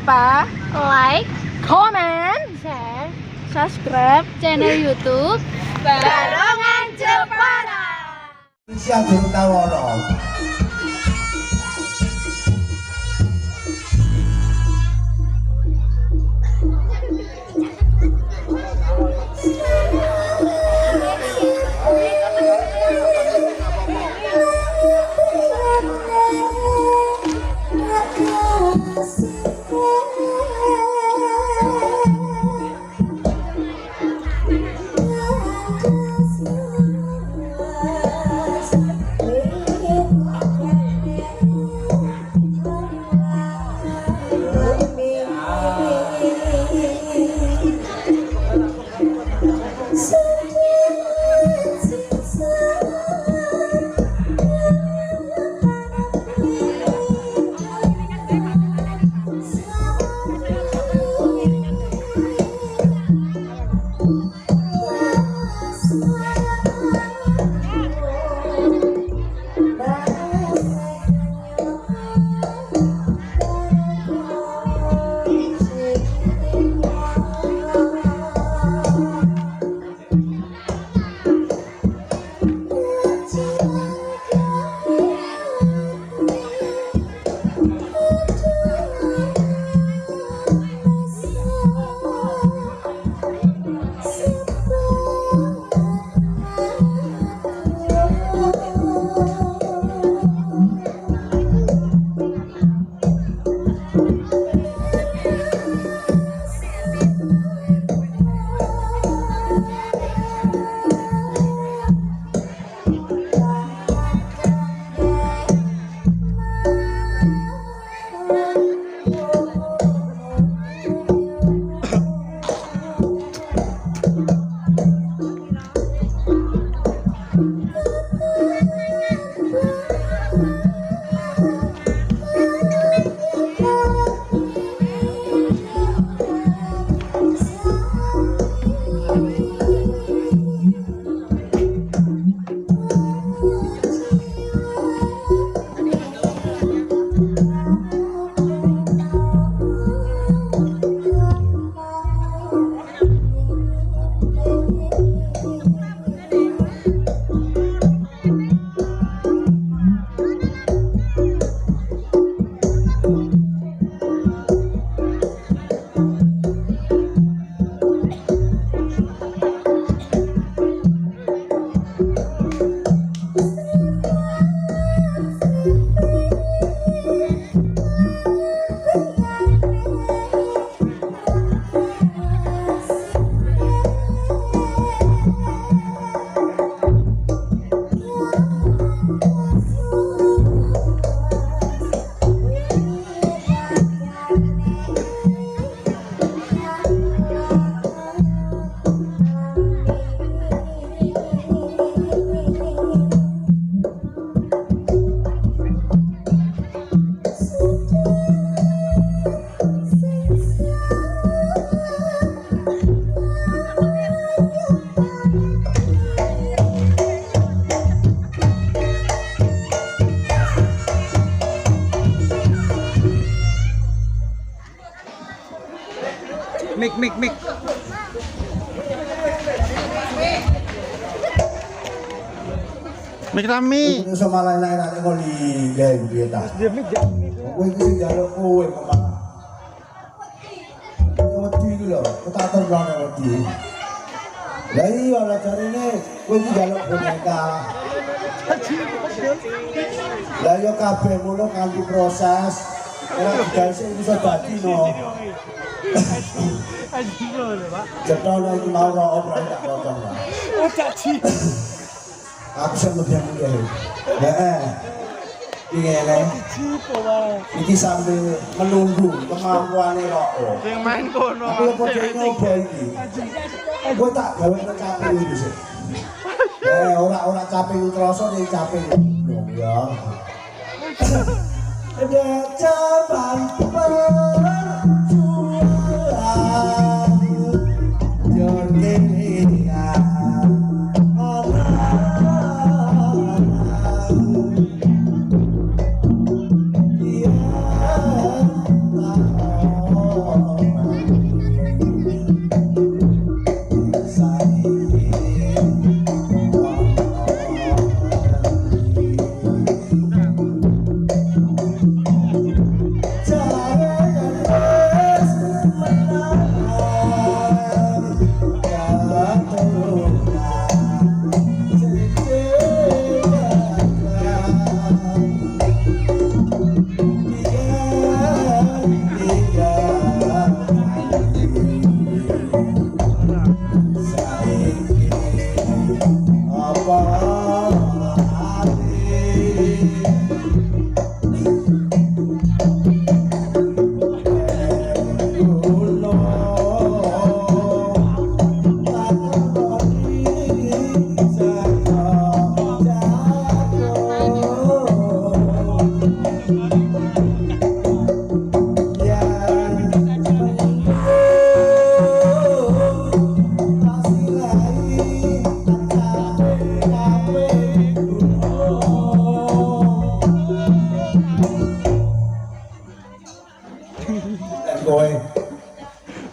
lupa like, comment, share subscribe channel YouTube Barongan Jepara. Siap durung tawono. Mik. Mik Rami. Iku sama lain-lain kok li gawe piye ta. Kowe iki sing njaluk kowe kok. Wedi iki lho, ketater banget wedi. Lah iya lah jarine kowe iki njaluk boneka. Lah yo kabeh ngono kanthi proses. Ora digawe sing iso dadi no. Jepang iki mau ora ora tak potong. Oh dadi. Aku seneng dia. Heeh. Iki iki sambil menunggu kemampuane kok. Sing main kono. Aku podo nyoba iki. Gue tak gawe capek iki sih. Ora capek kroso ning capek. Dong ya. Ada jaman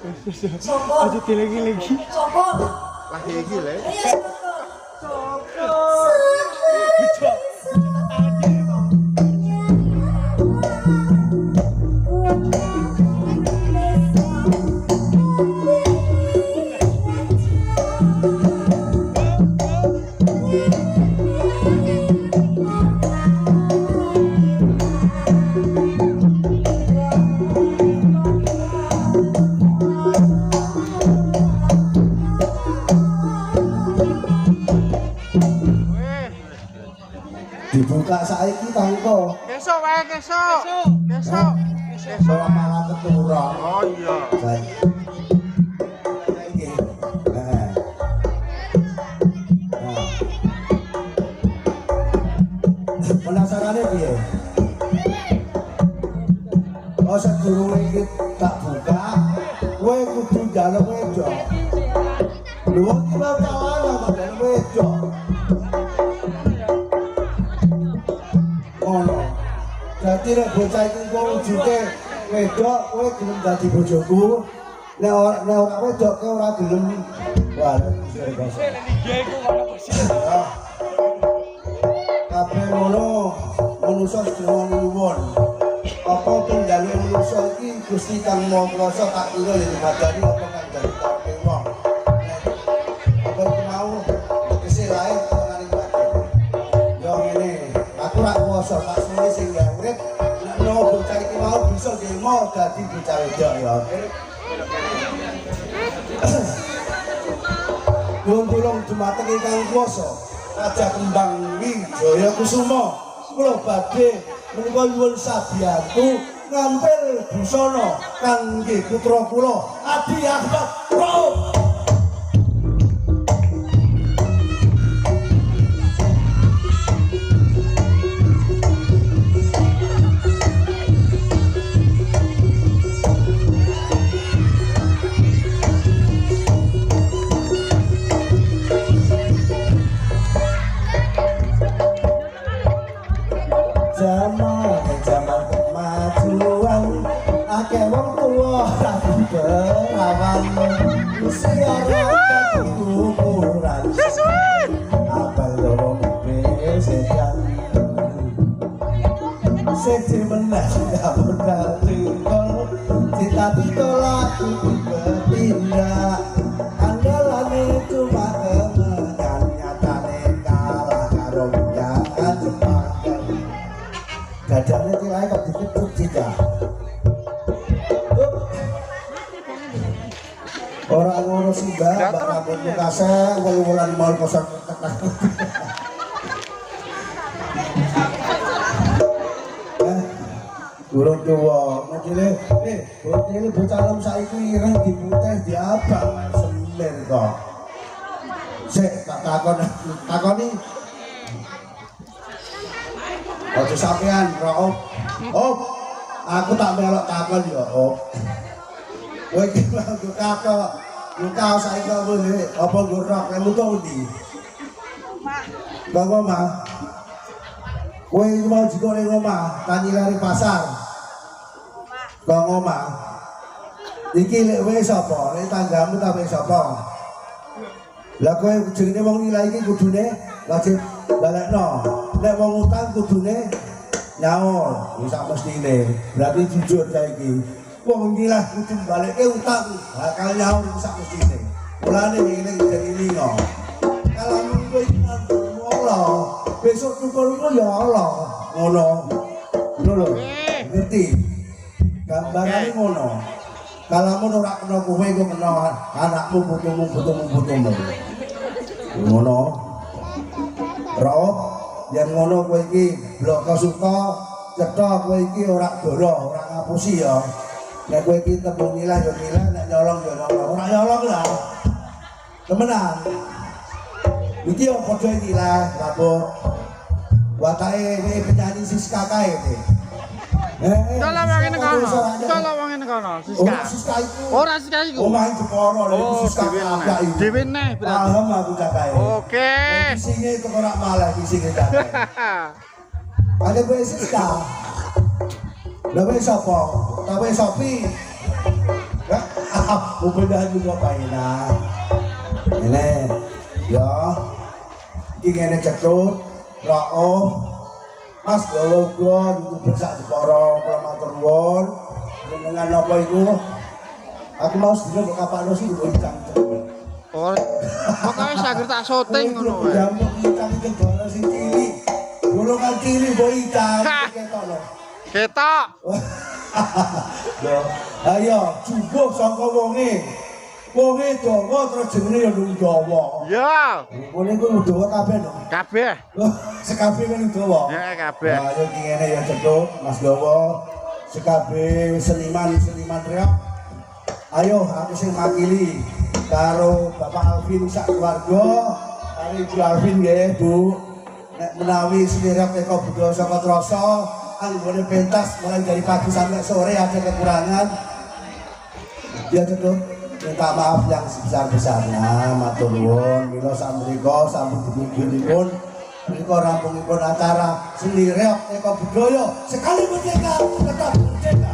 Aja dilagi-lagi. Lagi iki le. Dibuka saiki tangko. Besok wae besok. Besok. Ora malah keturun. Oh iya. Saiki. Nah. Penasarane piye? Oh sedurunge iki tak buka, kowe kudu njaluk wedok. Lho iki mau kalah kok njaluk wedok. Ono. Dadi nek bocah iki kok wujude wedok, kowe gelem dadi bojoku. Nek ora wedok kowe ora gelem. Wah, kabeh ngono, manusa sedaya nyuwun. Apa penggalih manusa iki Gusti Kang Maha Kuwasa tak kira yen madani apa kang dadi karepe wong. Apa iki mau tegese lair tengane badan. Yo ngene, aku ra kuwasa tak suwe sing ya urip, nek no bocah iki mau bisa demo dadi bocah wedok ya. Tulung dumateng ingkang kuwasa, Raja Kembang Wijaya Kusuma, kula badhe menika nyuwun sabiyantu ngampil busana kangge putra kula Adi Ahmad Rauf. Zaman kemajuan akeh wong tuwa rapi berawan usia rata ukuran apa lorong besedan siji meneh dapur tinggal cita ditolak bertindak andalane cuma kemenyan nyatane kalah karo jangan cepat gadane tilae kok dikepuk jika ora ngono sih mbak rambut mukase wul-wulan mau kosan durung tuwa modele modele bocah nom saiki ireng diputih diabang semir kok sik tak takoni ojo sampean Rauf. Oh, aku tak melok takon ya, Op. Kowe iki nggo kakak, luka saiki kok ngene, apa nggo rok lemu to ndi? Bang omah. Kowe iki mau jiko ning omah, tanyilari pasar. Bang omah. Iki lek kowe sapa? Lek tanggamu ta kowe sapa? Lah kowe jenenge wong nilai iki kudune wajib balekno. Nek wong utang kudune nyaur, wis sak mestine. Berarti jujur saiki. Wong iki lah kudu baleke utang, bakal nyaur sak mestine. Mulane ngene iki ngono. Kalau kowe iki Allah, besok tukul ya Allah. Ngono. Ngono lho. Ngerti? Gambarane ngono. Kalamun ora kena kowe iku kena anakmu, putumu. Ngono. Rauf, yen ngono kowe iki blok suka cetha kowe iki ora doro, ora ngapusi ya. Nek kowe iki tembung milah ya milah, nek nyolong ya nyolong. Ora nyolong lah. Temenan. Iki yo padha iki lah, Rabu. Watake penyanyi Siska kae iki. Salah wong ngene kono. Salah wong ngene kono. Siska iku. Ora Siska iku. Omah Jepara lho iku Siska kabeh iki. Dhewe neh berarti. Paham aku cakae. Oke. Kisinge itu ora malah kisinge cakae. Ada kowe Siska. Lah kowe sapa? Ta kowe Sopi? Upedahan juga painan. Ini, ya. Iki ngene cetut, rao. Mas gawa-gawa youtuber sak Jepara, matur nuwun. Dengan apa iku? Aku mau sedina kok kapakno sih kok ikan. Oh, pokoknya saged tak syuting ngono wae. Ya mau ikan iki bola sing cilik. Golongan cilik mbok ikan ketok lho. Ketok. Yo, ayo jumbuh saka wonge. Wonge dawa terus jenenge ya Nung Dawa. Ya, Ngene ku dawa kabeh lho. kabeh. Sekabeh kan dawa. Ya, kabeh. Nah, yo ngene ya cedhuk Mas Dawa. Sekabeh seniman-seniman reok. Ayo aku sing makili karo Bapak Alvin sak keluarga. Karo Ibu Alvin nggih, Bu. Nek menawi sederek teko budaya saka Trasa, anggone pentas mulai dari pagi sampai sore ada kekurangan. Ya cedhuk minta maaf yang sebesar-besarnya, matur nuwun. Mila samriko sampun dipun menika rampungipun acara seni reok eko budaya sekali merdeka tetap merdeka.